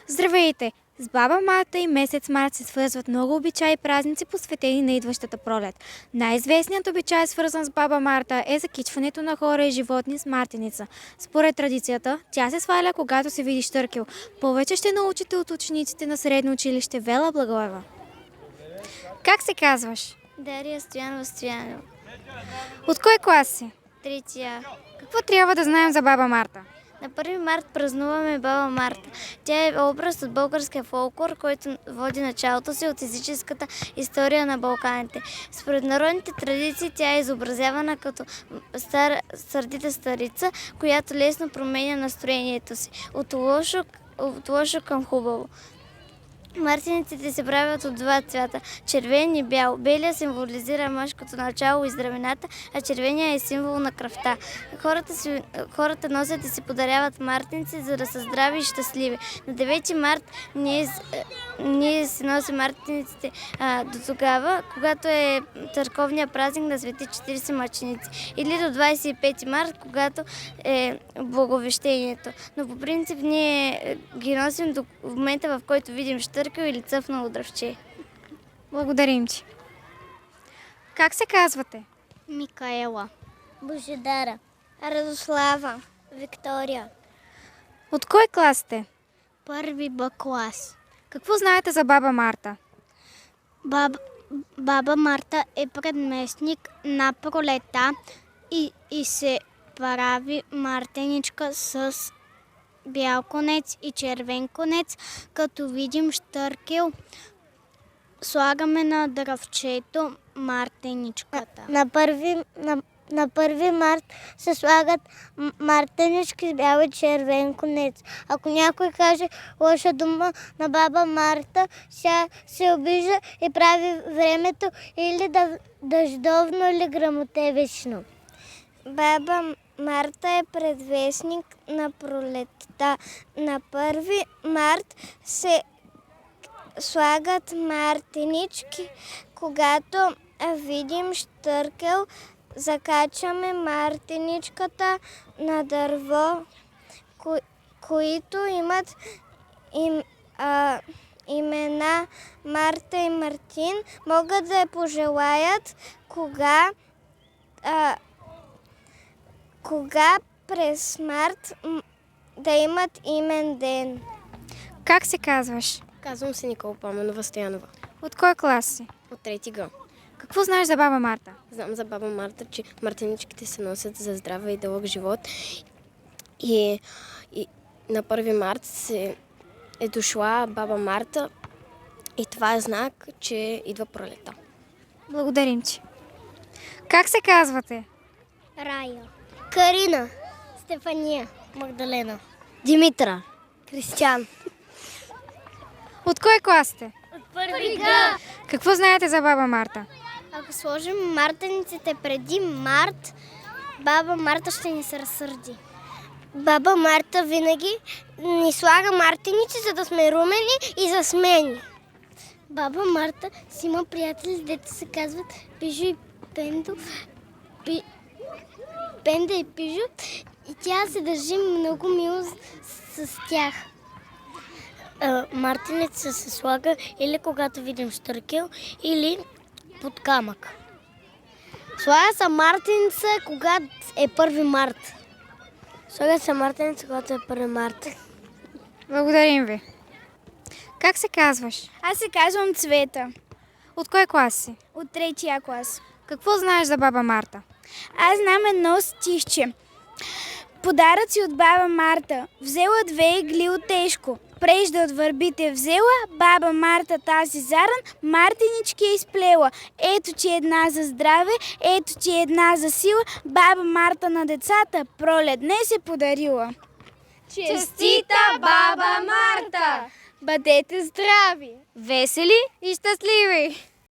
Здравейте! С баба Марта и месец март се свързват много обичаи и празници, посветени на идващата пролет. Най-известният обичай, свързан с баба Марта, е закичването на хора и животни с мартеница. Според традицията, тя се сваля, когато се види щъркел. Повече ще научите от учениците на средно училище Вела Благоева. Как се казваш? Дария Стоянова. От кой клас си? Третия. Какво трябва да знаем за баба Марта? На 1 март празнуваме баба Марта. Тя е образ от българския фолклор, който води началото си от езическата история на Балканите. Според народните традиции тя е изобразявана като сърдита старица, която лесно променя настроението си от лошо към хубаво. Мартениците се правят от два цвята – червен и бял. Белия символизира мъжкото начало и здравината, а червения е символ на кръвта. Хората носят и си подаряват мартеници, за да са здрави и щастливи. На 9 март ние си носим мартениците до тогава, когато е църковният празник на свети 40 мъченици. Или до 25 март, когато е Благовещението. Но по принцип ние ги носим до момента, в който видим щъркел или цъфнало дръвче. Благодарим ти. Как се казвате? Микаела. Божидара. Радослава. Виктория. От кой клас сте? 1 Б клас. Какво знаете за баба Марта? Баба Марта е предместник на пролета и се прави мартеничка с бял конец и червен конец. Като видим щъркел, слагаме на дръвчето мартеничката. На 1 март се слагат мартенички с бял и червен конец. Ако някой каже лоша дума на баба Марта, тя се обижда и прави времето или дъждовно или гръмотевично. Баба Марта е предвестник на пролетта. На 1 март се слагат мартенички. Когато видим щъркел, закачаме мартеничката на дърво, които имат имена Марта и Мартин. Могат да я пожелаят кога през март да имат имен ден. Как се казваш? Казвам се Никола Пламенова Стоянова. От кой клас си? От 3 Г. Какво знаеш за баба Марта? Знам за баба Марта, че мартеничките се носят за здраве и дълъг живот. И на 1 март е дошла баба Марта и това е знак, че идва пролета. Благодарим ти. Как се казвате? Рая. Карина. Стефания. Магдалена. Димитра. Кристиян. От кой клас сте? От 1 Г. Какво знаете за баба Марта? Ако сложим мартениците преди март, баба Марта ще ни се разсърди. Баба Марта винаги ни слага мартеници, за да сме румени и засмени. Баба Марта си има приятели, дето се казват Пижо и Пендо. Пенда и Пижо. И тя се държи много мило с тях. Мартеница се слага или когато видим щъркел, или под камък. Слага се мартеница, когато е 1 март. Слага се мартеница, когато е 1 март. Благодарим ви. Как се казваш? Аз се казвам Цвета. От кой клас си? От 3 клас. Какво знаеш за баба Марта? Аз знам едно стихче. Подаръци от баба Марта. Взела 2 игли от тежко. Прежда от върбите взела, баба Марта тази заран, мартенички е изплела. Ето ти една за здраве, ето ти една за сила, баба Марта на децата пролет днес е подарила. Честита баба Марта! Бъдете здрави! Весели и щастливи!